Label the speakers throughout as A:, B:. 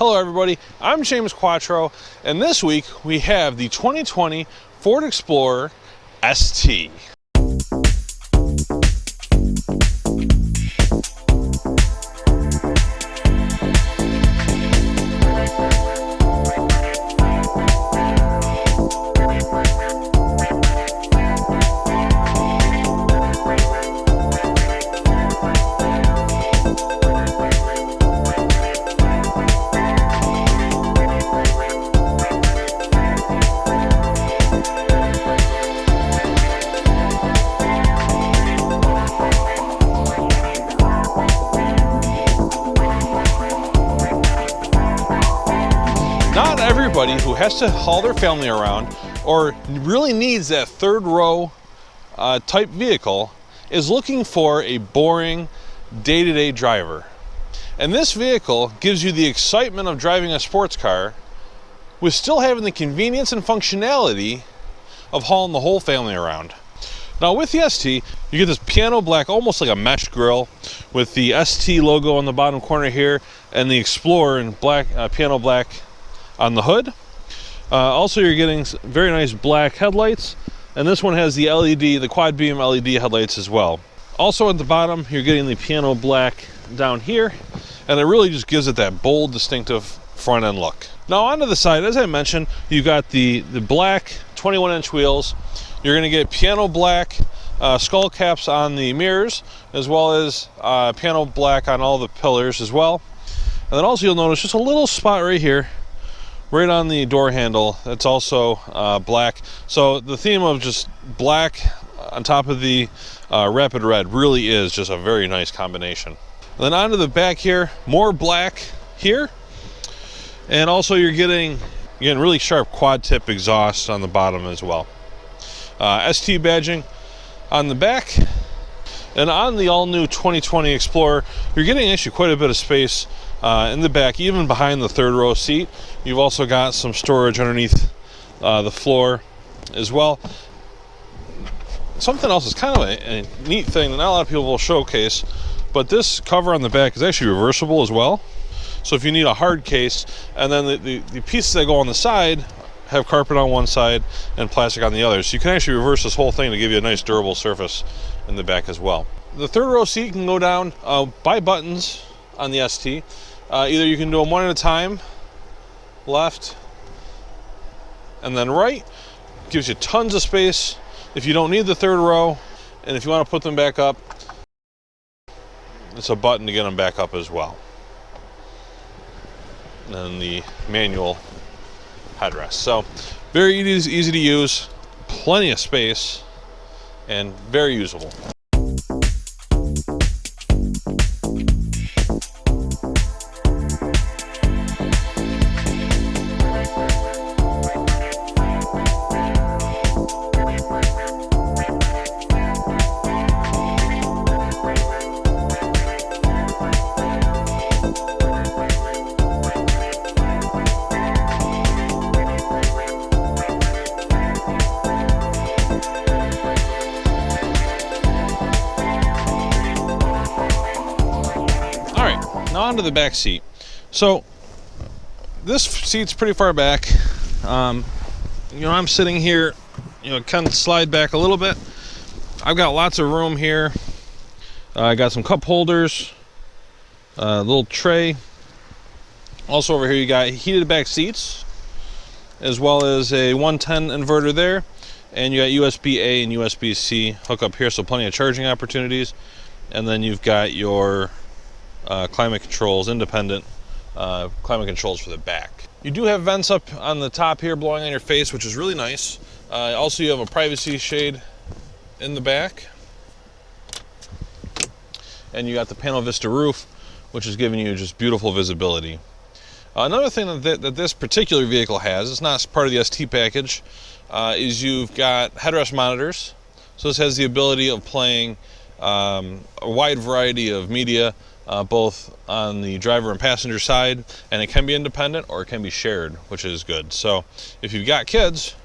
A: Hello everybody, I'm James Quattro, and this week we have the 2020 Ford Explorer ST. Not everybody who has to haul their family around or really needs that third row type vehicle is looking for a boring day-to-day driver. And this vehicle gives you the excitement of driving a sports car with still having the convenience and functionality of hauling the whole family around. Now with the ST, you get this piano black, almost like a mesh grille, with the ST logo on the bottom corner here and the Explorer in black, piano black on the hood. Also, you're getting very nice black headlights, and this one has the LED, the quad beam LED headlights as well. Also at the bottom, you're getting the piano black down here, and it really just gives it that bold, distinctive front end look. Now onto the side, as I mentioned, you got the black 21-inch wheels. You're going to get piano black skull caps on the mirrors, as well as piano black on all the pillars as well. And then also you'll notice just a little spot right here, right on the door handle, that's also black. So the theme of just black on top of the rapid red really is just a very nice combination. And then onto the back here, more black here, and also you're getting really sharp quad tip exhaust on the bottom as well. ST badging on the back, and on the all-new 2020 Explorer, you're getting actually quite a bit of space in the back, even behind the third row seat. You've also got some storage underneath the floor as well. Something else is kind of a neat thing that not a lot of people will showcase, but this cover on the back is actually reversible as well. So if you need a hard case, and then the pieces that go on the side have carpet on one side and plastic on the other, so you can actually reverse this whole thing to give you a nice durable surface in the back as well. The third row seat can go down by buttons on the ST. Either you can do them one at a time, left and then right. Gives you tons of space if you don't need the third row, and if you want to put them back up, it's a button to get them back up as well. And then the manual headrest. So very easy to use, plenty of space, and very usable. Now onto the back seat. So this seat's pretty far back. I'm sitting here, kind of slide back a little bit. I've got lots of room here. I got some cup holders, a little tray. Also over here you got heated back seats, as well as a 110 inverter there, and you got USB-A and USB-C hookup here, so plenty of charging opportunities. And then you've got your climate controls, independent climate controls for the back. You do have vents up on the top here blowing on your face, which is really nice. Also you have a privacy shade in the back, and you got the panel vista roof, which is giving you just beautiful visibility. Another thing that this particular vehicle has, it's not part of the ST package, is you've got headrest monitors. So this has the ability of playing a wide variety of media, both on the driver and passenger side, and it can be independent or it can be shared, which is good. So if you've got kids,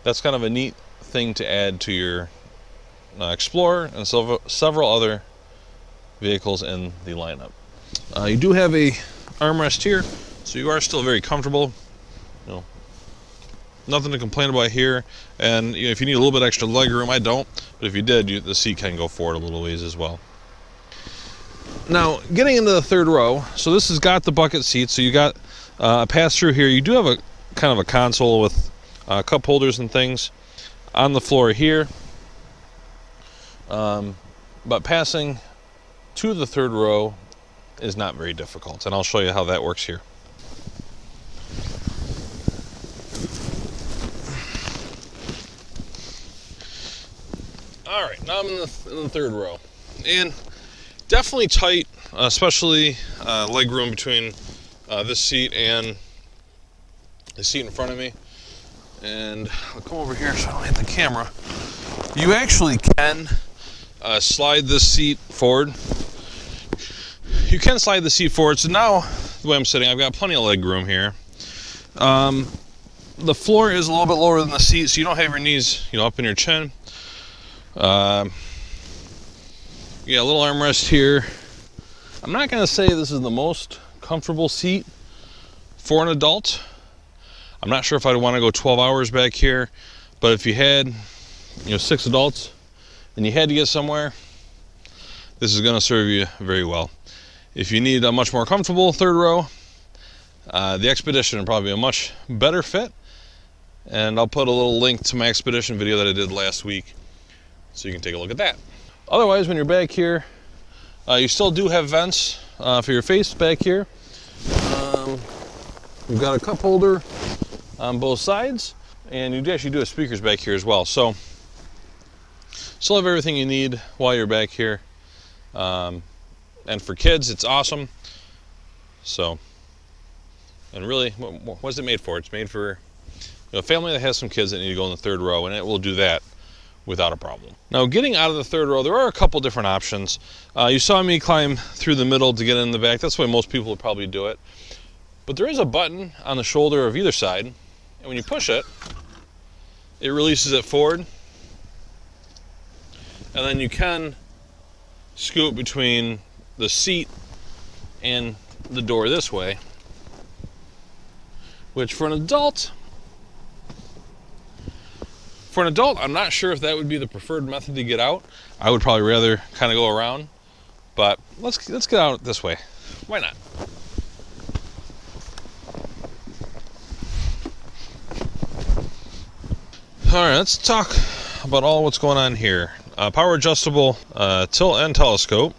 A: that's kind of a neat thing to add to your Explorer and several other vehicles in the lineup. You do have a armrest here, So you are still very comfortable. You know, nothing to complain about here. And if you need a little bit extra leg room, I don't. But if you did, the seat can go forward a little ways as well. Now, getting into the third row, so this has got the bucket seat. So you got a pass through here. You do have a kind of a console with cup holders and things on the floor here. But passing to the third row is not very difficult, and I'll show you how that works here. All right, now I'm in the third row, and definitely tight, especially leg room between this seat and the seat in front of me. And I'll come over here so I don't hit the camera. You actually can slide this seat forward. You can slide the seat forward. So now, the way I'm sitting, I've got plenty of leg room here. The floor is a little bit lower than the seat, so you don't have your knees, up in your chin. Yeah, a little armrest here. I'm not going to say this is the most comfortable seat for an adult. I'm not sure if I'd want to go 12 hours back here, but if you had, 6 adults and you had to get somewhere, this is going to serve you very well. If you need a much more comfortable third row, the Expedition would probably be a much better fit. And I'll put a little link to my Expedition video that I did last week so you can take a look at that. Otherwise, when you're back here, you still do have vents for your face back here. You've got a cup holder on both sides, and you actually do have speakers back here as well. So, still have everything you need while you're back here. And for kids, it's awesome. So, and really, what's it made for? It's made for a family that has some kids that need to go in the third row, and it will do that without a problem. Now, getting out of the third row, there are a couple different options. You saw me climb through the middle to get in the back. That's the way most people would probably do it. But there is a button on the shoulder of either side, and when you push it, it releases it forward. And then you can scoot between the seat and the door this way, which for an adult, I'm not sure if that would be the preferred method to get out. I would probably rather kind of go around, but let's get out this way. Why not? All right, let's talk about what's going on here. Power adjustable tilt and telescope,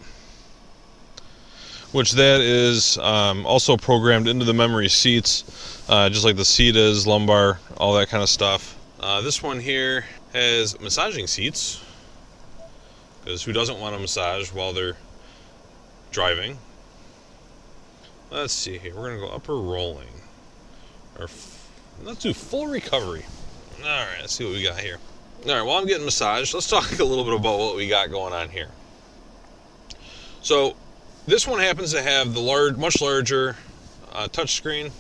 A: which that is also programmed into the memory seats, just like the seat is, lumbar, all that kind of stuff. This one here has massaging seats, because who doesn't want a massage while they're driving? Let's see here. We're going to go upper rolling. Let's do full recovery. All right, let's see what we got here. All right, while I'm getting massaged, let's talk a little bit about what we got going on here. So this one happens to have the much larger touch screen,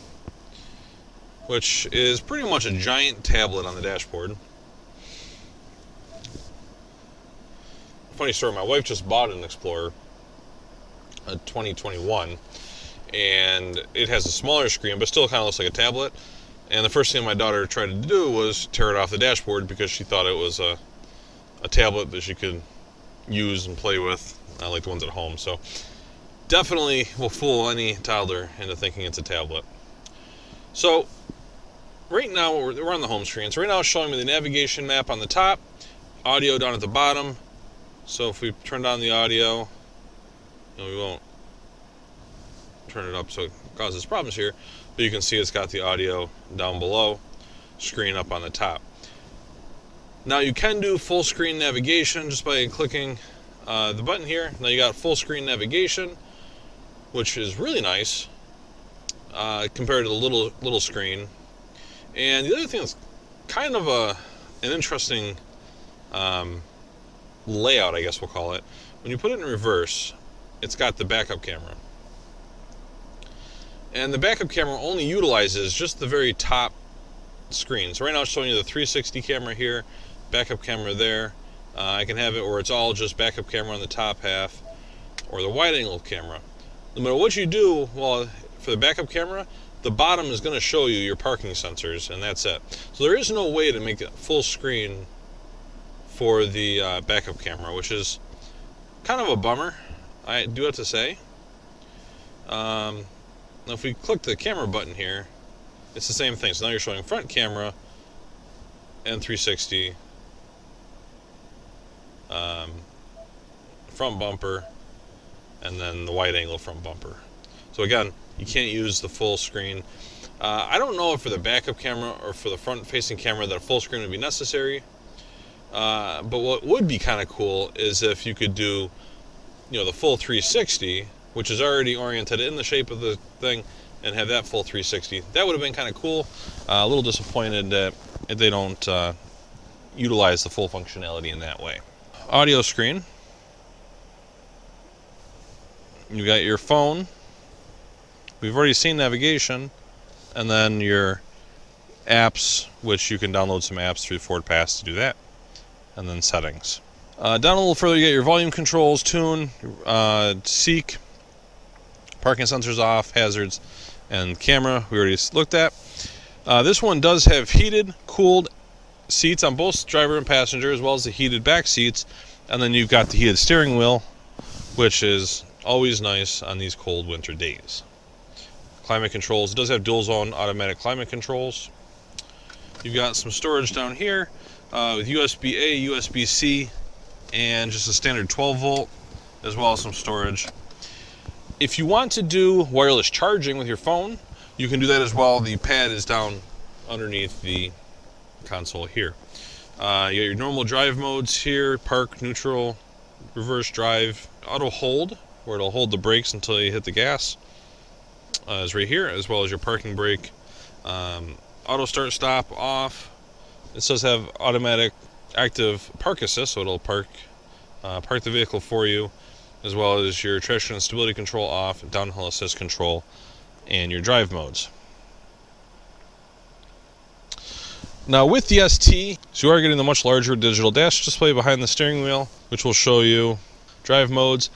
A: which is pretty much a giant tablet on the dashboard. Funny story, my wife just bought an Explorer, a 2021, and it has a smaller screen, but still kind of looks like a tablet. And the first thing my daughter tried to do was tear it off the dashboard because she thought it was a tablet that she could use and play with, like the ones at home. So definitely will fool any toddler into thinking it's a tablet. So right now we're on the home screen. So right now it's showing me the navigation map on the top, audio down at the bottom. So if we turn down the audio, we won't turn it up so it causes problems here. But you can see it's got the audio down below, screen up on the top. Now you can do full screen navigation just by clicking the button here. Now you got full screen navigation, which is really nice compared to the little screen. And the other thing that's kind of an interesting layout, I guess we'll call it. When you put it in reverse, it's got the backup camera. And the backup camera only utilizes just the very top screen. So right now it's showing you the 360 camera here, backup camera there. I can have it where it's all just backup camera on the top half, or the wide angle camera. No matter what you do, well, for the backup camera, the bottom is going to show you your parking sensors, and that's it. So there is no way to make it full screen for the backup camera, which is kind of a bummer, I do have to say. Now if we click the camera button here, it's the same thing. So now you're showing front camera and 360, front bumper, and then the wide angle front bumper. So again, you can't use the full screen. I don't know if for the backup camera or for the front facing camera that a full screen would be necessary. But what would be kind of cool is if you could do, the full 360, which is already oriented in the shape of the thing, and have that full 360. That would have been kind of cool. A little disappointed that they don't utilize the full functionality in that way. Audio screen. You got your phone. We've already seen navigation, and then your apps, which you can download some apps through FordPass to do that, and then settings. Down a little further, you get your volume controls, tune, seek, parking sensors off, hazards, and camera we already looked at. This one does have heated, cooled seats on both driver and passenger, as well as the heated back seats, and then you've got the heated steering wheel, which is always nice on these cold winter days. Climate controls. It does have dual zone automatic climate controls. You've got some storage down here with USB-A, USB-C, and just a standard 12 volt, as well as some storage. If you want to do wireless charging with your phone, you can do that as well. The pad is down underneath the console here. You got your normal drive modes here: park, neutral, reverse drive, auto hold, where it'll hold the brakes until you hit the gas, is right here, as well as your parking brake. Auto start stop off. It does have automatic active park assist, so it'll park the vehicle for you, as well as your traction and stability control off, downhill assist control, and your drive modes. Now with the ST, so you are getting the much larger digital dash display behind the steering wheel, which will show you drive modes.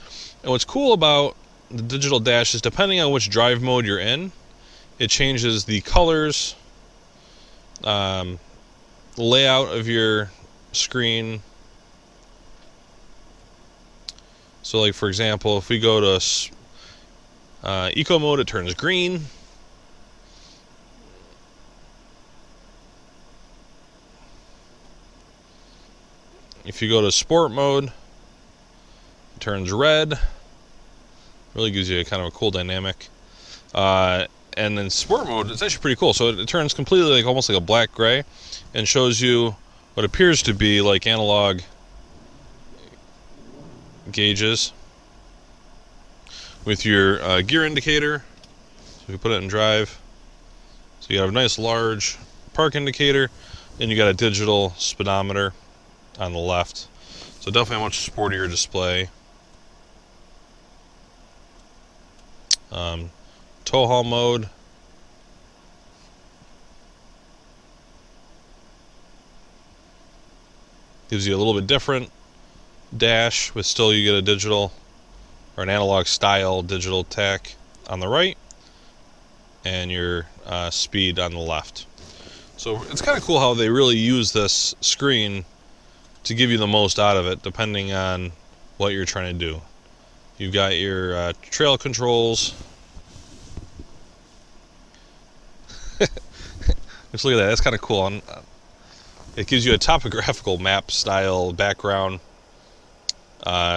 A: And what's cool about the digital dash is, depending on which drive mode you're in, it changes the colors, layout of your screen. So like, for example, if we go to eco mode, it turns green. If you go to sport mode, it turns red. Really gives you a kind of a cool dynamic. And then sport mode, it's actually pretty cool. So it turns completely like almost like a black gray, and shows you what appears to be like analog gauges with your gear indicator. So if you put it in drive, so you have a nice large park indicator, and you got a digital speedometer on the left. So definitely a much sportier display. Tow haul mode. Gives you a little bit different dash, but still you get a digital or an analog style digital tach on the right, and your speed on the left. So it's kind of cool how they really use this screen to give you the most out of it, depending on what you're trying to do. You've got your trail controls. Just look at that. That's kind of cool. It gives you a topographical map style background.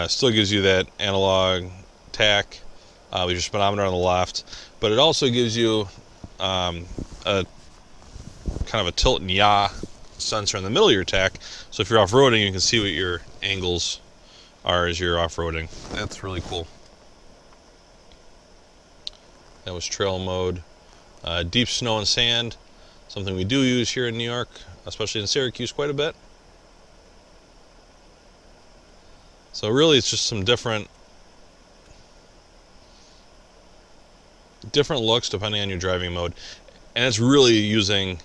A: Still gives you that analog tach with your speedometer on the left, but it also gives you a kind of a tilt and yaw sensor in the middle of your tach. So if you're off-roading, you can see what your angles are as you're off-roading. That's really cool. That was trail mode. Deep snow and sand, something we do use here in New York, especially in Syracuse, quite a bit. So really it's just some different looks depending on your driving mode, and it's really using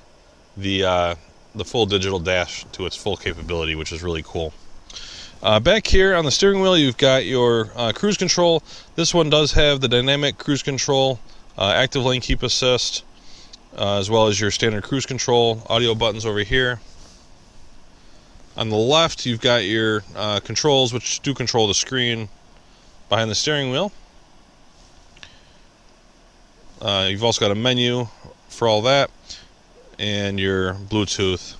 A: the full digital dash to its full capability, which is really cool. Back here on the steering wheel, you've got your cruise control. This one does have the dynamic cruise control active lane keep assist, as well as your standard cruise control, audio buttons over here. On the left, you've got your controls, which do control the screen behind the steering wheel. You've also got a menu for all that, and your Bluetooth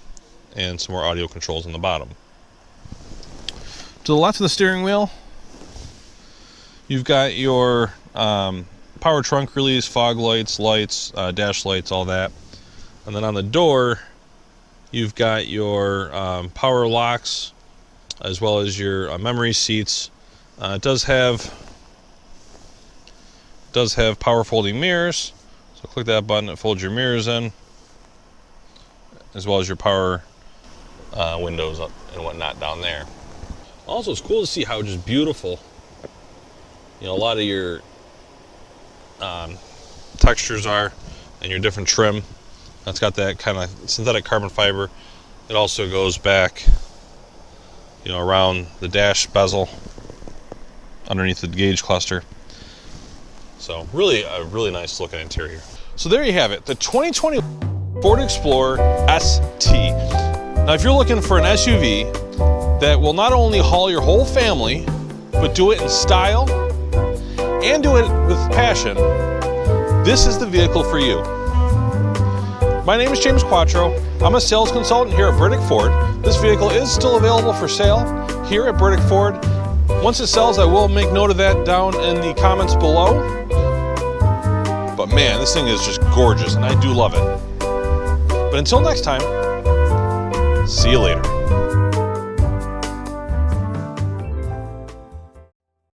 A: and some more audio controls on the bottom. To the left of the steering wheel, you've got your power trunk release, fog lights, dash lights, all that. And then on the door, you've got your power locks, as well as your memory seats. It does have power folding mirrors, so click that button, it folds your mirrors in, as well as your power windows up and whatnot down there. Also, it's cool to see how just beautiful, a lot of your textures are, and your different trim. That's got that kind of synthetic carbon fiber. It also goes back, around the dash bezel, underneath the gauge cluster. So really a really nice looking interior. So there you have it, the 2020 Ford Explorer ST. Now if you're looking for an SUV that will not only haul your whole family, but do it in style and do it with passion, this is the vehicle for you. My name is James Quattro. I'm a sales consultant here at Burdick Ford. This vehicle is still available for sale here at Burdick Ford. Once it sells, I will make note of that down in the comments below. But man, this thing is just gorgeous, and I do love it. But until next time, see you later.